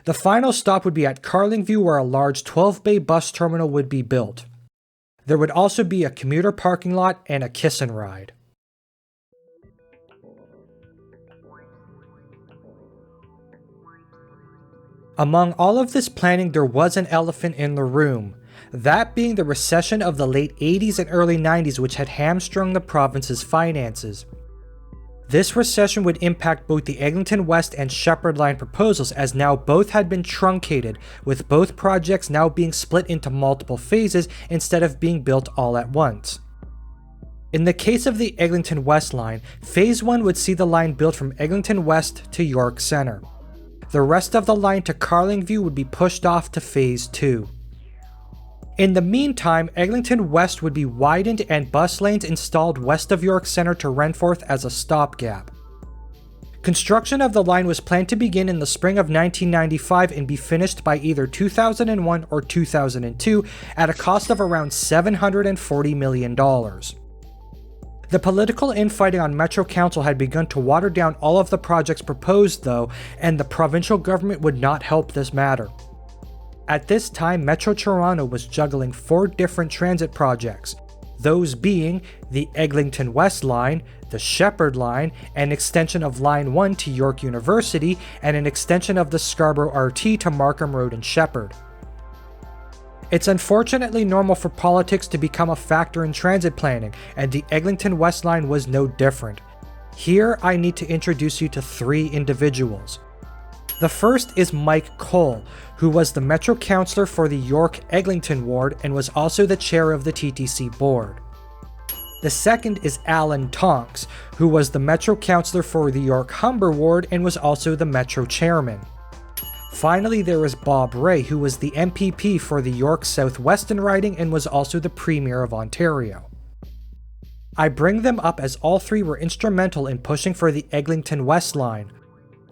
The final stop would be at Carlingview, where a large 12-bay bus terminal would be built. There would also be a commuter parking lot and a kiss and ride. Among all of this planning, there was an elephant in the room. That being the recession of the late 80s and early 90s, which had hamstrung the province's finances. This recession would impact both the Eglinton West and Sheppard Line proposals, as now both had been truncated, with both projects now being split into multiple phases instead of being built all at once. In the case of the Egliton West Line, Phase 1 would see the line built from Eglinton West to York Centre. The rest of the line to Carlingview would be pushed off to Phase 2. In the meantime, Eglinton West would be widened and bus lanes installed west of York Centre to Renforth as a stopgap. Construction of the line was planned to begin in the spring of 1995 and be finished by either 2001 or 2002 at a cost of around $740 million. The political infighting on Metro Council had begun to water down all of the projects proposed though, and the provincial government would not help this matter. At this time, Metro Toronto was juggling 4 different transit projects, those being the Eglinton West Line, the Sheppard Line, an extension of Line 1 to York University, and an extension of the Scarborough RT to Markham Road and Sheppard. It's unfortunately normal for politics to become a factor in transit planning, and the Eglinton West Line was no different. Here, I need to introduce you to 3 individuals. The first is Mike Cole, who was the Metro Councillor for the York Eglinton Ward and was also the chair of the TTC board. The second is Alan Tonks, who was the Metro Councillor for the York Humber Ward and was also the Metro Chairman. Finally, there is Bob Ray, who was the MPP for the York South-Weston riding and was also the Premier of Ontario. I bring them up as all 3 were instrumental in pushing for the Eglinton West Line.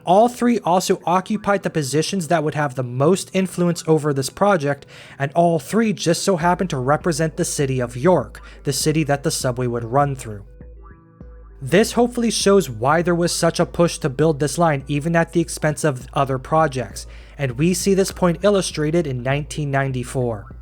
All 3 also occupied the positions that would have the most influence over this project, and all 3 just so happened to represent the city of York, the city that the subway would run through. This hopefully shows why there was such a push to build this line even at the expense of other projects, and we see this point illustrated in 1994.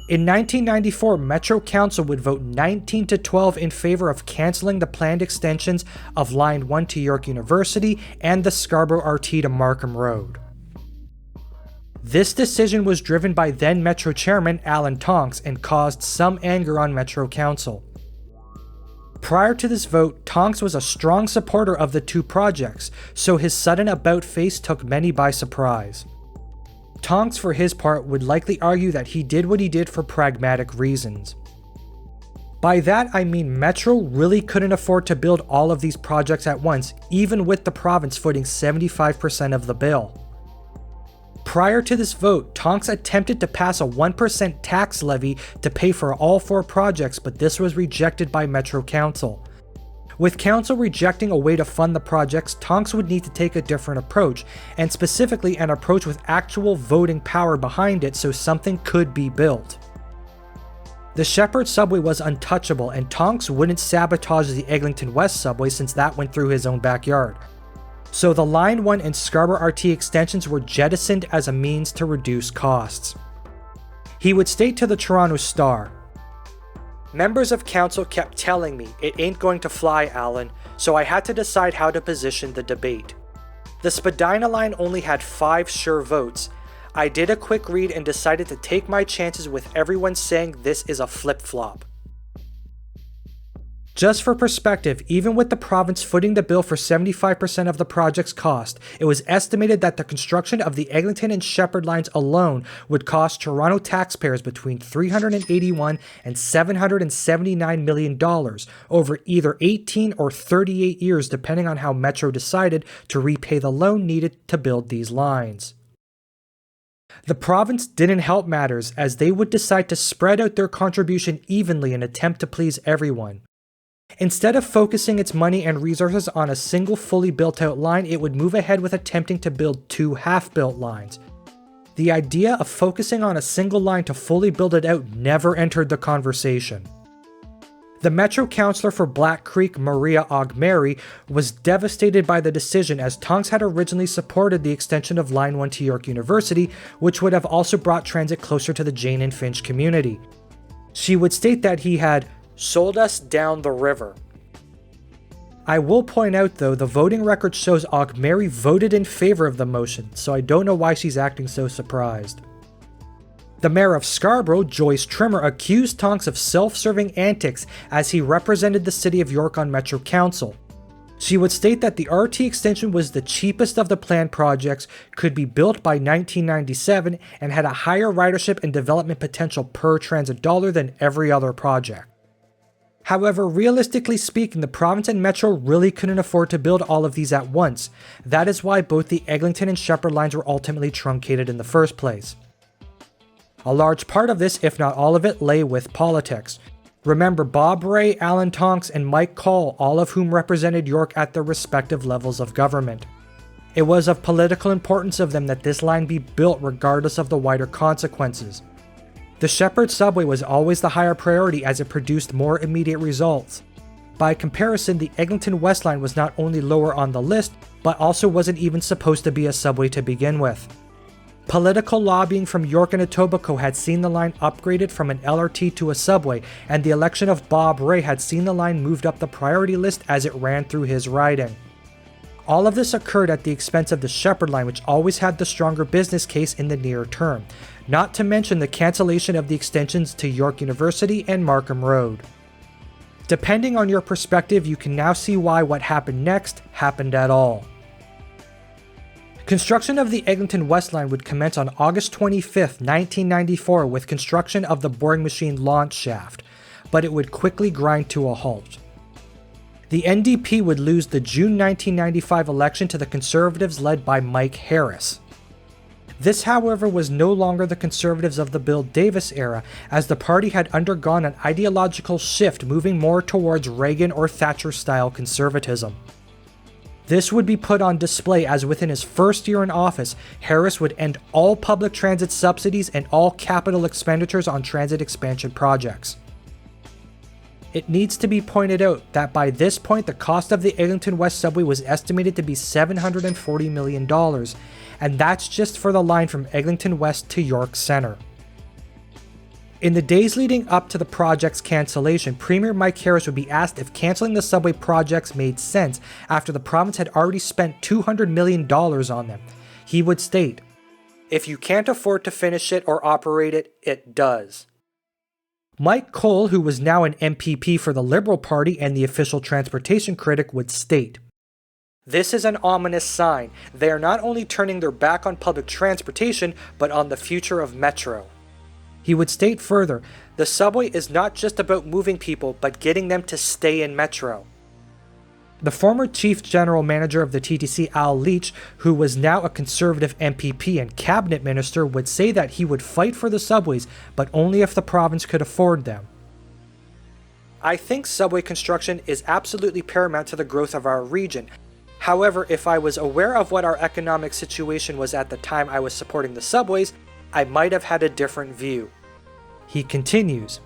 In 1994, Metro Council would vote 19-12 in favor of cancelling the planned extensions of Line 1 to York University and the Scarborough RT to Markham Road. This decision was driven by then Metro Chairman Alan Tonks and caused some anger on Metro Council. Prior to this vote, Tonks was a strong supporter of the 2 projects, so his sudden about-face took many by surprise. Tonks, for his part, would likely argue that he did what he did for pragmatic reasons. By that I mean Metro really couldn't afford to build all of these projects at once, even with the province footing 75% of the bill. Prior to this vote, Tonks attempted to pass a 1% tax levy to pay for all 4 projects, but this was rejected by Metro Council. With Council rejecting a way to fund the projects, Tonks would need to take a different approach, and specifically an approach with actual voting power behind it so something could be built. The Shepherd subway was untouchable, and Tonks wouldn't sabotage the Eglinton West subway since that went through his own backyard. So the Line 1 and Scarborough RT extensions were jettisoned as a means to reduce costs. He would state to the Toronto Star, "Members of council kept telling me it ain't going to fly, Alan, so I had to decide how to position the debate. The Spadina line only had 5 sure votes. I did a quick read and decided to take my chances with everyone saying this is a flip-flop." Just for perspective, even with the province footing the bill for 75% of the project's cost, it was estimated that the construction of the Eglinton and Shepherd lines alone would cost Toronto taxpayers between $381 and $779 million over either 18 or 38 years, depending on how Metro decided to repay the loan needed to build these lines. The province didn't help matters, as they would decide to spread out their contribution evenly in an attempt to please everyone. Instead of focusing its money and resources on a single fully built out line, it would move ahead with attempting to build 2 half-built lines. The idea of focusing on a single line to fully build it out never entered the conversation. The Metro Councillor for Black Creek, Maria Ogmary, was devastated by the decision, as Tonks had originally supported the extension of Line 1 to York University, which would have also brought transit closer to the Jane and Finch community. She would state that he had sold us down the river. I will point out though, the voting record shows Ogmary voted in favor of the motion, so I don't know why she's acting so surprised. The mayor of Scarborough, Joyce Trimmer, accused Tonks of self-serving antics as he represented the city of York on Metro Council. She would state that the RT extension was the cheapest of the planned projects, could be built by 1997, and had a higher ridership and development potential per transit dollar than every other project. However, realistically speaking, the province and Metro really couldn't afford to build all of these at once. That is why both the Eglinton and Shepherd lines were ultimately truncated in the first place. A large part of this, if not all of it, lay with politics. Remember, Bob Ray, Alan Tonks, and Mike Call, all of whom represented York at their respective levels of government. It was of political importance of them that this line be built regardless of the wider consequences. The Shepherd subway was always the higher priority as it produced more immediate results. By comparison, the Eglinton West line was not only lower on the list, but also wasn't even supposed to be a subway to begin with. Political lobbying from York and Etobicoke had seen the line upgraded from an LRT to a subway, and the election of Bob Ray had seen the line moved up the priority list as it ran through his riding. All of this occurred at the expense of the Shepherd line, which always had the stronger business case in the near term, not to mention the cancellation of the extensions to York University and Markham Road. Depending on your perspective, you can now see why what happened next happened at all. Construction of the Eglinton West line would commence on August 25, 1994 with construction of the boring machine launch shaft, but it would quickly grind to a halt. The NDP would lose the June 1995 election to the Conservatives led by Mike Harris. This, however, was no longer the Conservatives of the Bill Davis era, as the party had undergone an ideological shift moving more towards Reagan or Thatcher-style conservatism. This would be put on display as within his first year in office, Harris would end all public transit subsidies and all capital expenditures on transit expansion projects. It needs to be pointed out that by this point the cost of the Egliton West Subway was estimated to be $740 million, and that's just for the line from Eglinton West to York Centre. In the days leading up to the project's cancellation, Premier Mike Harris would be asked if cancelling the subway projects made sense after the province had already spent $200 million on them. He would state, "If you can't afford to finish it or operate it, it does." Mike Cole, who was now an MPP for the Liberal Party and the official transportation critic, would state, "This is an ominous sign. They are not only turning their back on public transportation, but on the future of Metro." He would state further, "The subway is not just about moving people, but getting them to stay in Metro." The former Chief General Manager of the TTC, Al Leach, who was now a Conservative MPP and Cabinet Minister, would say that he would fight for the subways, but only if the province could afford them. "I think subway construction is absolutely paramount to the growth of our region. However, if I was aware of what our economic situation was at the time I was supporting the subways, I might have had a different view." He continues,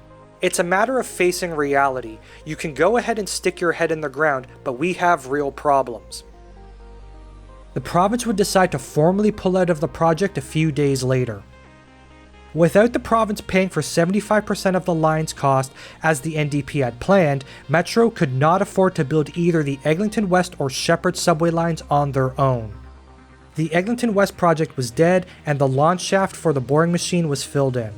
It's a matter of facing reality. You can go ahead and stick your head in the ground, but we have real problems. The province would decide to formally pull out of the project a few days later. Without the province paying for 75% of the line's cost as the NDP had planned, Metro could not afford to build either the Eglinton West or Sheppard subway lines on their own. The Eglinton West project was dead and the launch shaft for the boring machine was filled in.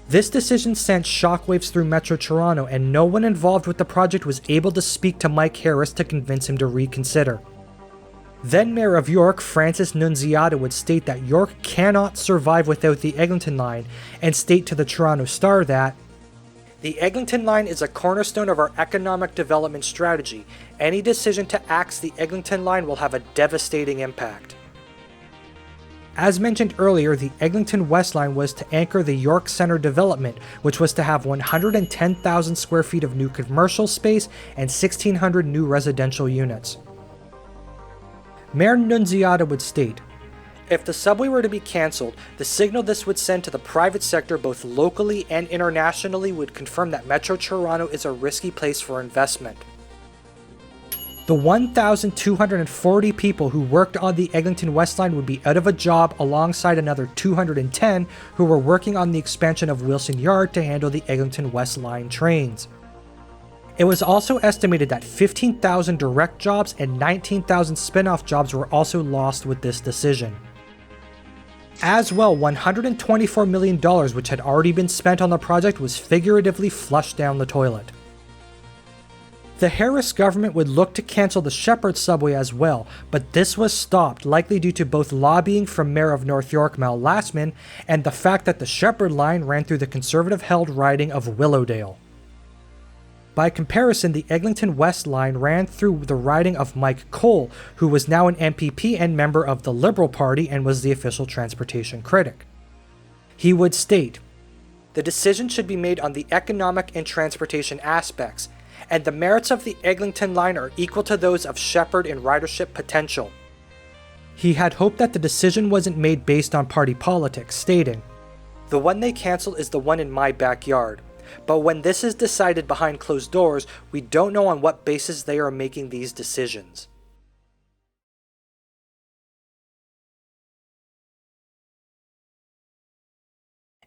This decision sent shockwaves through Metro Toronto, and no one involved with the project was able to speak to Mike Harris to convince him to reconsider. Then Mayor of York, Francis Nunziata, would state that York cannot survive without the Eglinton line, and state to the Toronto Star that, "The Eglinton line is a cornerstone of our economic development strategy. Any decision to axe the Eglinton line will have a devastating impact." As mentioned earlier, the Eglinton West line was to anchor the York Centre development, which was to have 110,000 square feet of new commercial space and 1,600 new residential units. Mayor Nunziata would state, "If the subway were to be cancelled, the signal this would send to the private sector both locally and internationally would confirm that Metro Toronto is a risky place for investment." The 1,240 people who worked on the Eglinton West line would be out of a job alongside another 210 who were working on the expansion of Wilson Yard to handle the Eglinton West line trains. It was also estimated that 15,000 direct jobs and 19,000 spin-off jobs were also lost with this decision. As well, $124 million, which had already been spent on the project, was figuratively flushed down the toilet. The Harris government would look to cancel the Sheppard subway as well, but this was stopped, likely due to both lobbying from Mayor of North York Mal Lastman and the fact that the Sheppard line ran through the conservative-held riding of Willowdale. By comparison, the Eglinton West line ran through the riding of Mike Cole, who was now an MPP and member of the Liberal Party and was the official transportation critic. He would state, "The decision should be made on the economic and transportation aspects, and the merits of the Eglinton line are equal to those of Sheppard in ridership potential." He had hoped that the decision wasn't made based on party politics, stating, "The one they cancel is the one in my backyard. But when this is decided behind closed doors, we don't know on what basis they are making these decisions."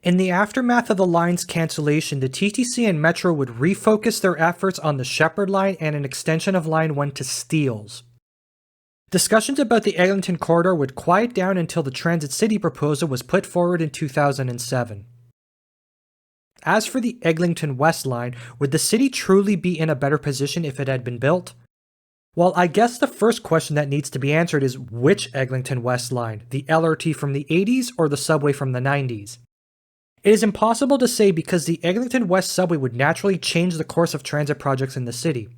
In the aftermath of the line's cancellation, the TTC and Metro would refocus their efforts on the Sheppard line and an extension of Line 1 to Steeles. Discussions about the Eglinton corridor would quiet down until the Transit City proposal was put forward in 2007. As for the Eglinton West line, would the city truly be in a better position if it had been built? Well, I guess the first question that needs to be answered is which Eglinton West line, the LRT from the 80s or the subway from the 90s? It is impossible to say because the Eglinton West subway would naturally change the course of transit projects in the city.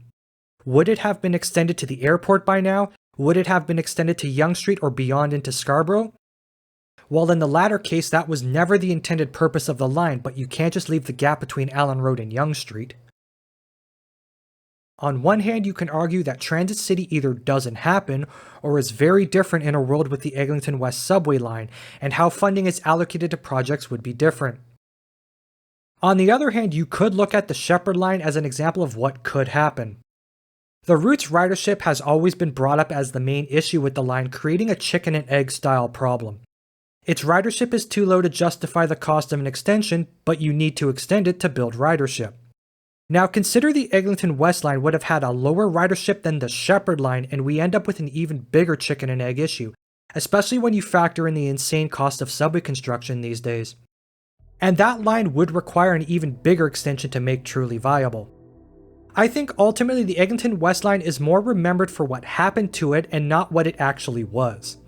Would it have been extended to the airport by now? Would it have been extended to Yonge Street or beyond into Scarborough? Well, in the latter case, that was never the intended purpose of the line, but you can't just leave the gap between Allen Road and Yonge Street. On one hand, you can argue that Transit City either doesn't happen or is very different in a world with the Eglinton West subway line, and how funding is allocated to projects would be different. On the other hand, you could look at the Sheppard line as an example of what could happen. The route's ridership has always been brought up as the main issue with the line, creating a chicken and egg style problem. Its ridership is too low to justify the cost of an extension, but you need to extend it to build ridership. Now consider the Eglinton West line would have had a lower ridership than the Sheppard line, and we end up with an even bigger chicken and egg issue, especially when you factor in the insane cost of subway construction these days. And that line would require an even bigger extension to make truly viable. I think ultimately the Eglinton West line is more remembered for what happened to it and not what it actually was.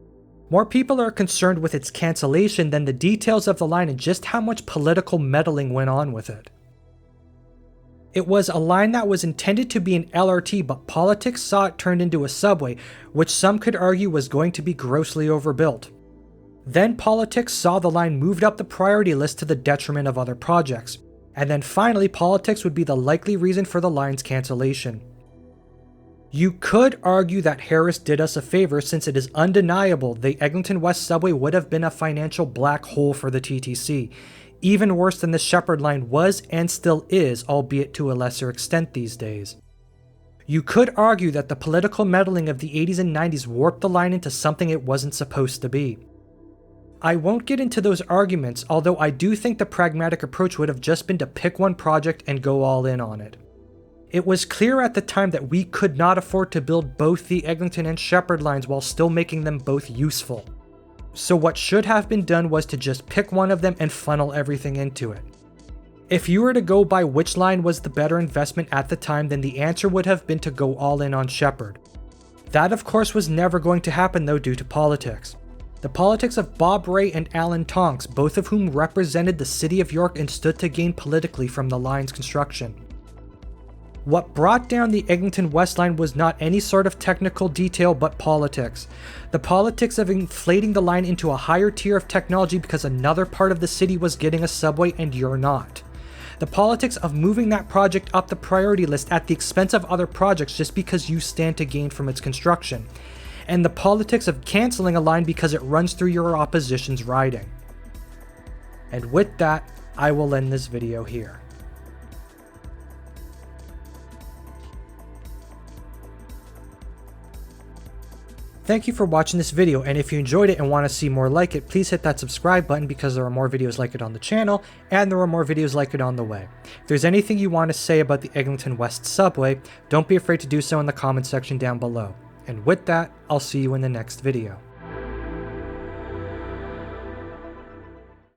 More people are concerned with its cancellation than the details of the line and just how much political meddling went on with it. It was a line that was intended to be an LRT, but politics saw it turned into a subway, which some could argue was going to be grossly overbuilt. Then politics saw the line moved up the priority list to the detriment of other projects. And then finally, politics would be the likely reason for the line's cancellation. You could argue that Harris did us a favor since it is undeniable the Eglinton West subway would have been a financial black hole for the TTC. Even worse than the Shepherd line was and still is, albeit to a lesser extent these days. You could argue that the political meddling of the 80s and 90s warped the line into something it wasn't supposed to be. I won't get into those arguments, although I do think the pragmatic approach would have just been to pick one project and go all in on it. It was clear at the time that we could not afford to build both the Eglinton and Shepherd lines while still making them both useful. So what should have been done was to just pick one of them and funnel everything into it. If you were to go by which line was the better investment at the time, then the answer would have been to go all in on Shepherd. That of course was never going to happen though due to politics. The politics of Bob Ray and Alan Tonks, both of whom represented the city of York and stood to gain politically from the line's construction. What brought down the Egliton West line was not any sort of technical detail but politics. The politics of inflating the line into a higher tier of technology because another part of the city was getting a subway and you're not. The politics of moving that project up the priority list at the expense of other projects just because you stand to gain from its construction. And the politics of cancelling a line because it runs through your opposition's riding. And with that, I will end this video here. Thank you for watching this video, and if you enjoyed it and want to see more like it, please hit that subscribe button because there are more videos like it on the channel, and there are more videos like it on the way. If there's anything you want to say about the Egliton West Subway, don't be afraid to do so in the comment section down below. And with that, I'll see you in the next video.